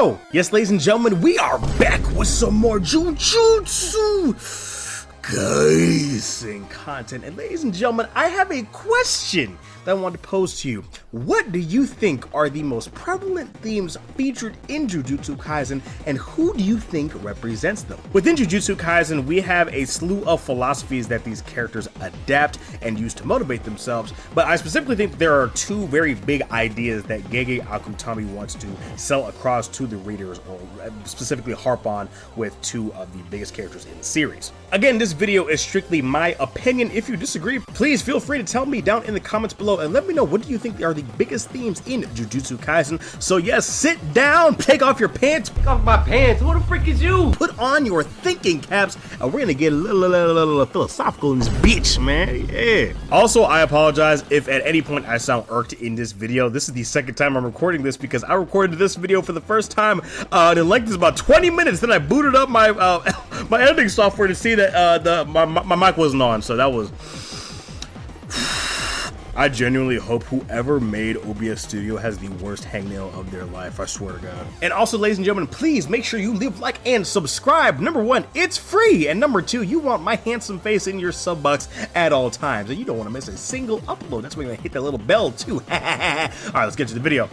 video! Yes, ladies and gentlemen, we are back with some more Jujutsu Kaisen content. And ladies and gentlemen, I have a question that I want to pose to you. What do you think are the most prevalent themes featured in Jujutsu Kaisen, and who do you think represents them? Within Jujutsu Kaisen, we have a slew of philosophies that these characters adapt and use to motivate themselves, but I specifically think there are two very big ideas that Gege Akutami wants to sell across to the readers, or specifically harp on with two of the biggest characters in the series. Again, this video is strictly my opinion. If you disagree, please feel free to tell me down in the comments below and let me know what do you think are the biggest themes in Jujutsu Kaisen. So yes, sit down, take off your pants. Take off my pants, who the frick is you? Put on your thinking caps, and we're gonna get a little philosophical in this bitch, man. Yeah. Also, I apologize if at any point I sound irked in this video. This is the second time I'm recording this because I recorded this video for the first time. The length is about 20 minutes. Then I booted up my my editing software to see that my mic wasn't on. So that was. I genuinely hope whoever made OBS Studio has the worst hangnail of their life, I swear to God. And also, ladies and gentlemen, please make sure you leave a like and subscribe. Number one, it's free. And number two, you want my handsome face in your sub box at all times. And you don't want to miss a single upload. That's why you're going to hit that little bell too. All right, let's get to the video.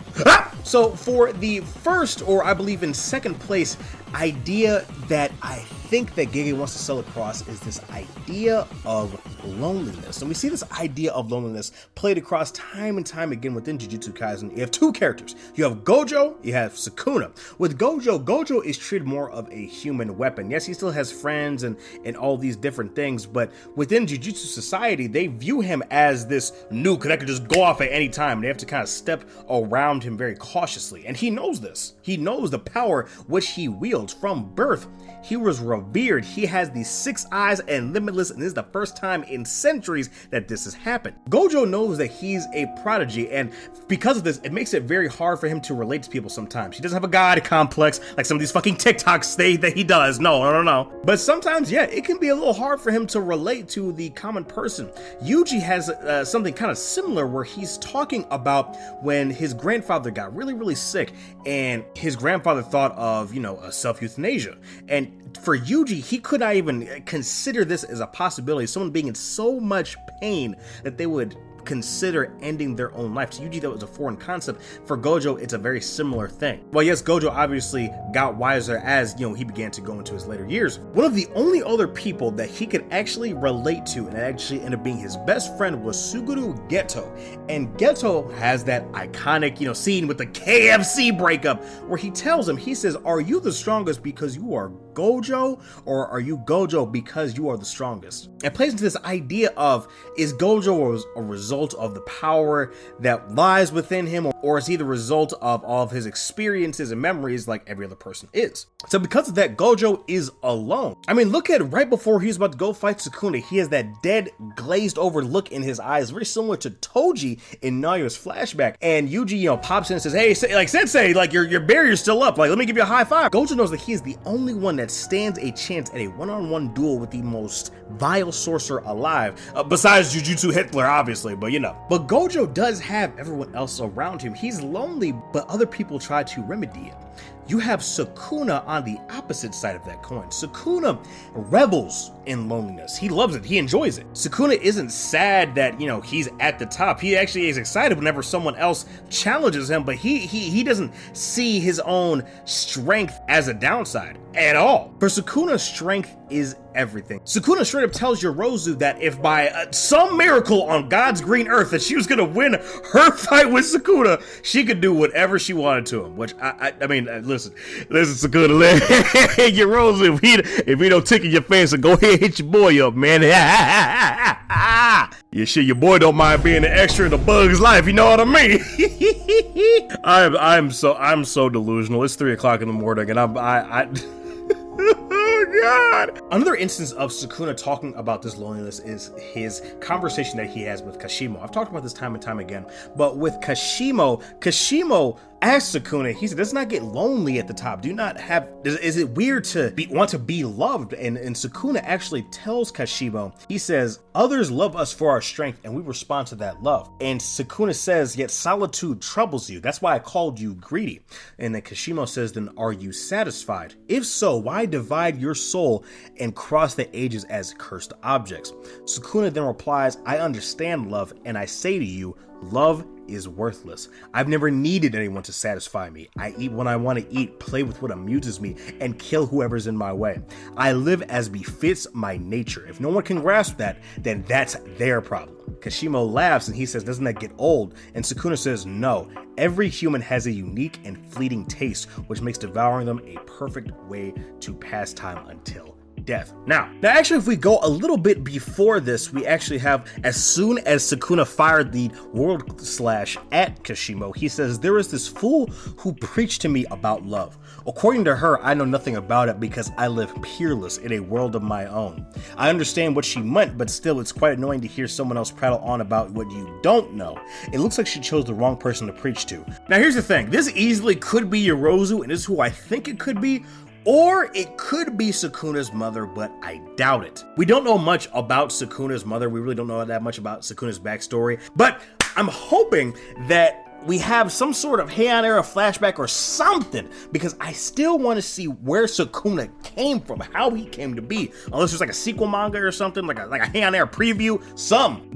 So for the first, or I believe in second place, idea that I think that Giga wants to sell across is this idea of loneliness. And we see this idea of loneliness played across time and time again within Jujutsu Kaisen. You have two characters. You have Gojo, you have Sukuna. With Gojo, Gojo is treated more of a human weapon. Yes, he still has friends and all these different things, but within Jujutsu society, they view him as this nuke that could just go off at any time. They have to kind of step around him very cautiously. And he knows this. He knows the power which he wields. From birth, he was revered. He has these 6 eyes and limitless, and this is the first time in centuries that this has happened. Gojo knows that he's a prodigy, and because of this, it makes it very hard for him to relate to people sometimes. He doesn't have a god complex like some of these fucking TikToks say that he does. No. But sometimes, yeah, it can be a little hard for him to relate to the common person. Yuji has something kind of similar where he's talking about when his grandfather got really sick, and his grandfather thought of, a self-euthanasia. And for Yuji, he could not even consider this as a possibility. Someone being in so much pain that they would consider ending their own life. To Yuji, that was a foreign concept. For Gojo, it's a very similar thing. Well, yes, Gojo obviously got wiser as, he began to go into his later years. One of the only other people that he could actually relate to and actually end up being his best friend was Suguru Geto. And Geto has that iconic, scene with the KFC breakup where he tells him, he says, "Are you the strongest because you are Gojo, or are you Gojo because you are the strongest?" It plays into this idea of, is Gojo a result of the power that lies within him, or is he the result of all of his experiences and memories like every other person is? So because of that, Gojo is alone. I mean, look at right before he's about to go fight Sukuna, he has that dead, glazed over look in his eyes, very similar to Toji in Naoya's flashback. And Yuji, pops in and says, "Hey, Sensei, your barrier's still up. Let me give you a high five." Gojo knows that he is the only one that stands a chance at a one-on-one duel with the most vile sorcerer alive, besides Jujutsu Hitler, obviously, but But Gojo does have everyone else around him. He's lonely, but other people try to remedy it. You have Sukuna on the opposite side of that coin. Sukuna revels in loneliness. He loves it. He enjoys it. Sukuna isn't sad that, he's at the top. He actually is excited whenever someone else challenges him, but he doesn't see his own strength as a downside at all. For Sukuna, strength is everything. Sukuna straight up tells Yorozu that if by some miracle on God's green earth that she was gonna win her fight with Sukuna, she could do whatever she wanted to him. Which I mean, listen, Sukuna, Yorozu, if he don't tickle your fancy, go ahead and hit your boy up, man. Yeah, shit, your boy don't mind being an extra in a bug's life. You know what I mean? I'm so delusional. It's 3 o'clock in the morning, and I oh God. Another instance of Sukuna talking about this loneliness is his conversation that he has with Kashimo. I've talked about this time and time again, but with Kashimo asks Sukuna, he said, does it not get lonely at the top? Do you not have, is it weird to want to be loved? And Sukuna actually tells Kashimo, he says, others love us for our strength and we respond to that love. And Sukuna says, yet solitude troubles you. That's why I called you greedy. And then Kashimo says, then are you satisfied? If so, why divide your soul and cross the ages as cursed objects? Sukuna then replies, I understand love and I say to you, love is worthless. I've never needed anyone to satisfy me. I eat when I want to eat, play with what amuses me, and kill whoever's in my way. I live as befits my nature. If no one can grasp that, then that's their problem. Kashimo laughs and he says, doesn't that get old? And Sukuna says, no. Every human has a unique and fleeting taste, which makes devouring them a perfect way to pass time until death. Now actually, if we go a little bit before this, we actually have, as soon as Sukuna fired the world slash at Kashimo, he says, there is this fool who preached to me about love. According to her, I know nothing about it because I live peerless in a world of my own. I understand what she meant, but still it's quite annoying to hear someone else prattle on about what you don't know. It looks like she chose the wrong person to preach to. Now here's the thing, this easily could be Yorozu, and this is who I think it could be, or it could be Sukuna's mother, but I doubt it. We don't know much about Sukuna's mother. We really don't know that much about Sukuna's backstory, but I'm hoping that we have some sort of Heian era flashback or something, because I still want to see where Sukuna came from, how he came to be. Unless there's like a sequel manga or something, like a Heian era preview,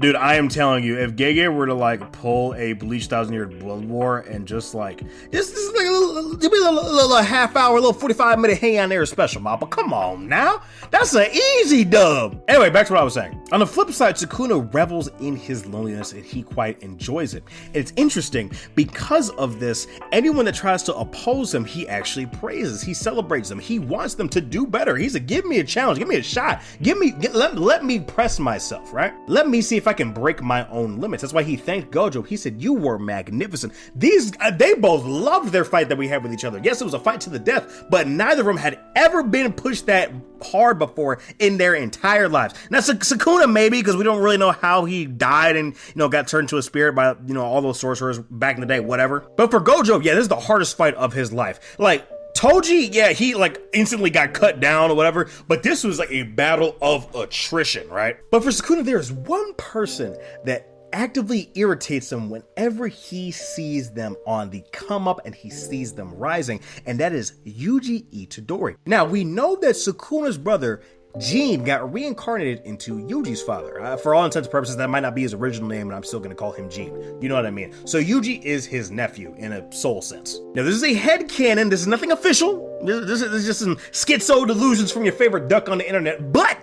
Dude, I am telling you, if Gege were to like pull a Bleach 1000-Year Blood War and just like, this is like a little half hour, little 45-minute Heian era special, Mappa. Come on now. That's an easy dub. Anyway, back to what I was saying. On the flip side, Sukuna revels in his loneliness and he quite enjoys it. And it's interesting, because of this, anyone that tries to oppose him, he actually praises, he celebrates them, he wants them to do better. He's like, give me a challenge, give me a shot, let me press myself, right? Let me see if I can break my own limits. That's why he thanked Gojo. He said, you were magnificent. They both loved their fight that we had with each other. Yes, it was a fight to the death, but neither of them had ever been pushed that hard before in their entire lives. Now Sukuna maybe, because we don't really know how he died and got turned into a spirit by all those sorcerers back in the day, whatever. But for Gojo, yeah, this is the hardest fight of his life. Like Toji, yeah, he like instantly got cut down or whatever, but this was like a battle of attrition, right? But for Sukuna, there is one person that actively irritates him whenever he sees them on the come up and he sees them rising, and that is Yuji Itadori. Now, we know that Sukuna's brother Jin got reincarnated into Yuji's father. For all intents and purposes, that might not be his original name, and I'm still going to call him Jin. You know what I mean? So Yuji is his nephew in a soul sense. Now, this is a headcanon. This is nothing official. This is just some schizo delusions from your favorite duck on the internet, but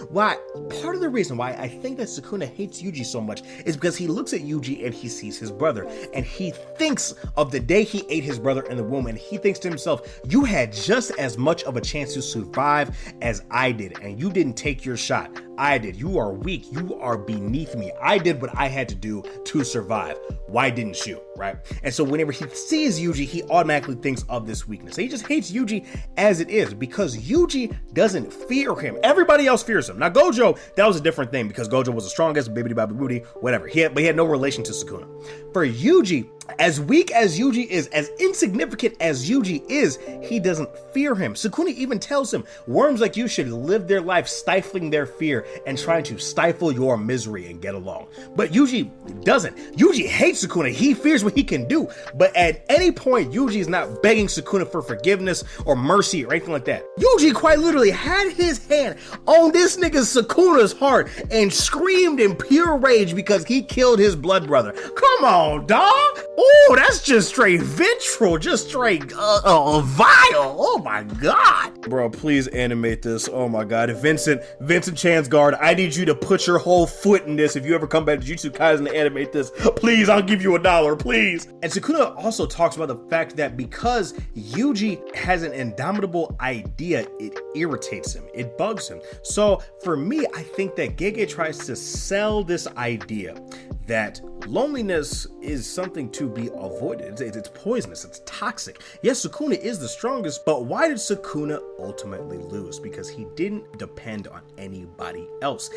why? Part of the reason why I think that Sukuna hates Yuji so much is because he looks at Yuji and he sees his brother, and he thinks of the day he ate his brother in the womb, and he thinks to himself, you had just as much of a chance to survive as I did, and you didn't take your shot. I did. You are weak. You are beneath me. I did what I had to do to survive. Why didn't you? Right? And so whenever he sees Yuji, he automatically thinks of this weakness. He just hates Yuji as it is because Yuji doesn't fear him. Everybody else fears him. Now Gojo, that was a different thing because Gojo was the strongest, bibbidi bobbidi booty, whatever. But he had no relation to Sukuna. For Yuji, as weak as Yuji is, as insignificant as Yuji is, he doesn't fear him. Sukuna even tells him, worms like you should live their life stifling their fear and trying to stifle your misery and get along. But Yuji doesn't. Yuji hates Sukuna. He fears what he can do. But at any point, Yuji is not begging Sukuna for forgiveness or mercy or anything like that. Yuji quite literally had his hand on this nigga Sukuna's heart and screamed in pure rage because he killed his blood brother. Come on, dog. Oh, that's just straight vitriol, just straight vile. Oh my god. Bro, please animate this. Oh my god. Vincent Chansgard, I need you to put your whole foot in this if you ever come back to Jujutsu Kaisen to animate this. Please, I'll give you $1, please. And Sukuna also talks about the fact that because Yuji has an indomitable idea, it irritates him. It bugs him. So for me, I think that Gege tries to sell this idea that loneliness is something to be avoided. It's poisonous, it's toxic. Yes, Sukuna is the strongest, but why did Sukuna ultimately lose? Because he didn't depend on anybody else.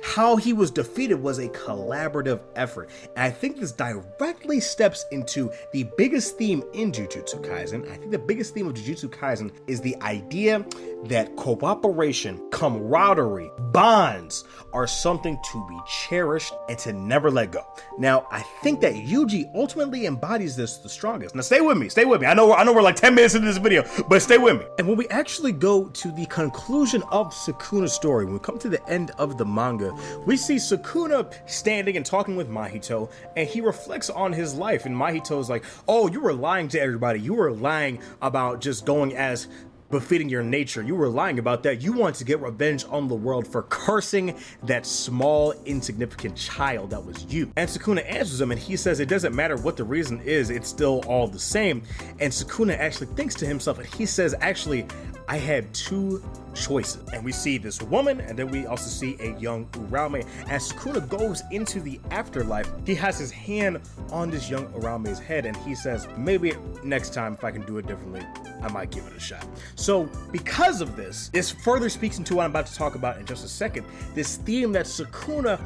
how he was defeated was a collaborative effort. And I think this directly steps into the biggest theme in Jujutsu Kaisen. I think the biggest theme of Jujutsu Kaisen is the idea that cooperation, camaraderie, bonds are something to be cherished and to never let go. Now, I think that Yuji ultimately embodies this the strongest. Now, stay with me. I know we're like 10 minutes into this video, but stay with me. And when we actually go to the conclusion of Sukuna's story, when we come to the end of the manga, we see Sukuna standing and talking with Mahito, and he reflects on his life. And Mahito is like, oh, you were lying to everybody. You were lying about just going as befitting your nature. You were lying about that. You want to get revenge on the world for cursing that small, insignificant child that was you. And Sukuna answers him, and he says it doesn't matter what the reason is, it's still all the same. And Sukuna actually thinks to himself, and he says, actually, I had two choices. And we see this woman, and then we also see a young Uraume. As Sukuna goes into the afterlife, he has his hand on this young Uraume's head, and he says, maybe next time, if I can do it differently, I might give it a shot. So because of this further speaks into what I'm about to talk about in just a second, this theme that Sukuna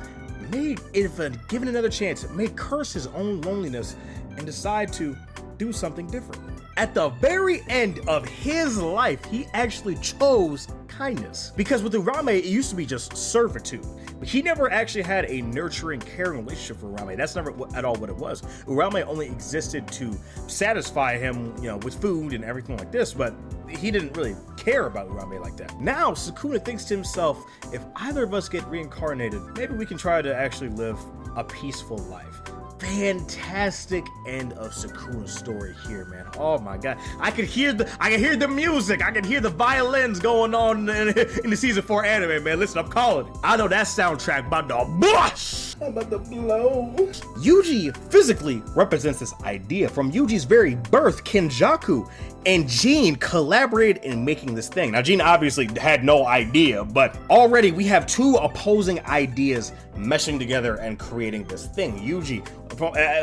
may, if given another chance, may curse his own loneliness and decide to do something different. At the very end of his life, he actually chose kindness. Because with Uraume, it used to be just servitude. But he never actually had a nurturing, caring relationship with Uraume. That's never at all what it was. Uraume only existed to satisfy him, with food and everything like this, but he didn't really care about Uraume like that. Now, Sukuna thinks to himself, if either of us get reincarnated, maybe we can try to actually live a peaceful life. Fantastic end of Sukuna's story here, man. Oh my god, I could hear the music, I could hear the violins going on in the season 4 anime, man. Listen, I'm calling it. I know that soundtrack about to blush. I'm about to blow. Yuji physically represents this idea. From Yuji's very birth, Kenjaku and Jin collaborated in making this thing. Now, Jin obviously had no idea, but already we have two opposing ideas meshing together and creating this thing. Yuji,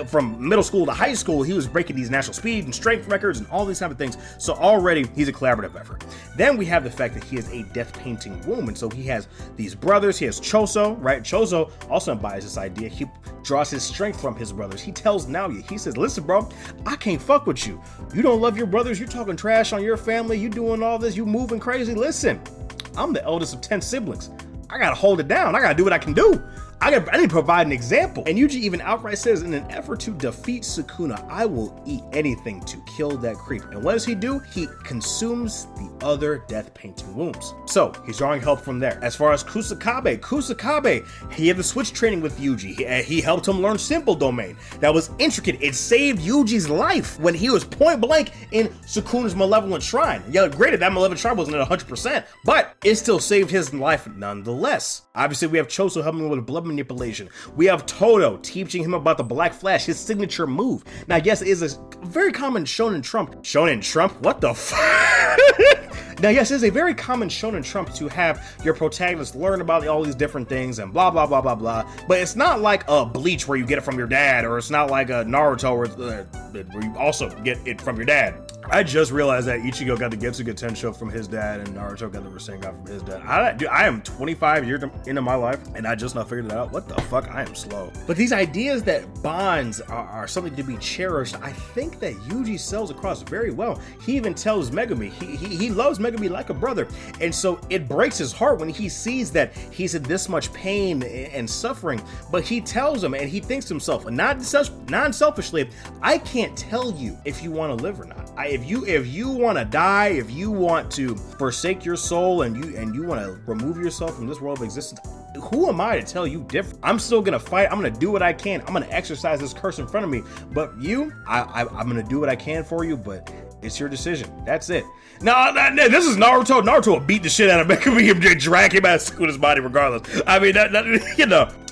from middle school to high school, he was breaking these national speed and strength records and all these type of things. So already he's a collaborative effort. Then we have the fact that he is a death painting womb, and so he has these brothers. He has Choso, right? Choso also embodies this idea. He draws his strength from his brothers. He tells Naoya, he says, listen, bro, I can't fuck with you. You don't love your brothers. You're talking trash on your family. You doing all this. You moving crazy. Listen, I'm the eldest of 10 siblings. I gotta hold it down. I gotta do what I can do. I need to provide an example. And Yuji even outright says, in an effort to defeat Sukuna, I will eat anything to kill that creep. And what does he do? He consumes the other death painting wombs. So he's drawing help from there. As far as Kusakabe, he had the switch training with Yuji. He helped him learn Simple Domain. That was intricate. It saved Yuji's life when he was point blank in Sukuna's Malevolent Shrine. Yeah, granted, that Malevolent Shrine wasn't at 100%, but it still saved his life nonetheless. Obviously, we have Choso helping him with blood manipulation. We have Todo teaching him about the Black Flash, his signature move. Now, yes, it is a very common shonen trump. Shonen trump? What the fuck? Now, yes, it is a very common shonen trump to have your protagonist learn about all these different things and blah, blah, blah, blah, blah. But it's not like a Bleach where you get it from your dad, or it's not like a Naruto where you also get it from your dad. I just realized that Ichigo got the Getsuga Tensho from his dad and Naruto got the Rasengan from his dad. I am 25 years into my life and I just not figured it out. What the fuck? I am slow. But these ideas that bonds are something to be cherished, I think that Yuji sells across very well. He even tells Megumi, he loves Megumi like a brother. And so it breaks his heart when he sees that he's in this much pain and suffering. But he tells him, and he thinks to himself, non-selfishly, I can't tell you if you want to live or not. If you want to die, if you want to forsake your soul and you want to remove yourself from this world of existence, who am I to tell you different? I'm still gonna fight. I'm gonna do what I can. I'm gonna exercise this curse in front of me. But you, I'm gonna do what I can for you, but it's your decision. That's it. Now, this is Naruto. Naruto will beat the shit out of Megumi and drag him out of Sukuna's body regardless. I mean,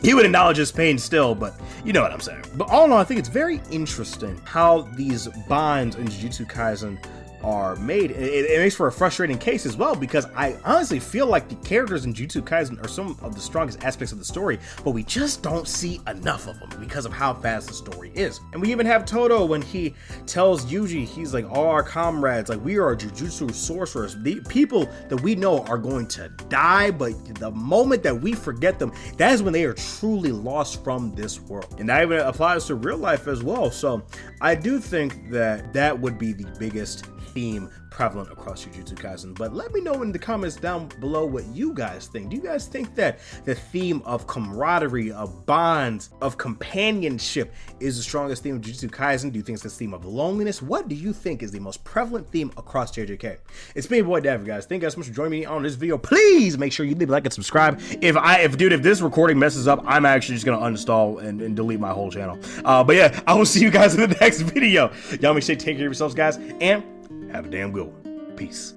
he would acknowledge his pain still, but you know what I'm saying. But all in all, I think it's very interesting how these bonds in Jujutsu Kaisen are made. It makes for a frustrating case as well, because I honestly feel like the characters in Jujutsu Kaisen are some of the strongest aspects of the story, but we just don't see enough of them because of how fast the story is. And we even have Todo when he tells Yuji, he's like, all our comrades, like, we are Jujutsu Sorcerers. The people that we know are going to die, but the moment that we forget them, that is when they are truly lost from this world. And that even applies to real life as well. So I do think that that would be the biggest theme prevalent across Jujutsu Kaisen. But let me know in the comments down below what you guys think. Do you guys think that the theme of camaraderie, of bonds, of companionship is the strongest theme of Jujutsu Kaisen? Do you think it's the theme of loneliness? What do you think is the most prevalent theme across JJK? It's me, your boy Dav, guys. Thank you guys so much for joining me on this video. Please make sure you leave a like and subscribe. If this recording messes up, I'm actually just gonna uninstall and delete my whole channel. But yeah, I will see you guys in the next video. Y'all make sure you take care of yourselves, guys, and have a damn good one. Peace.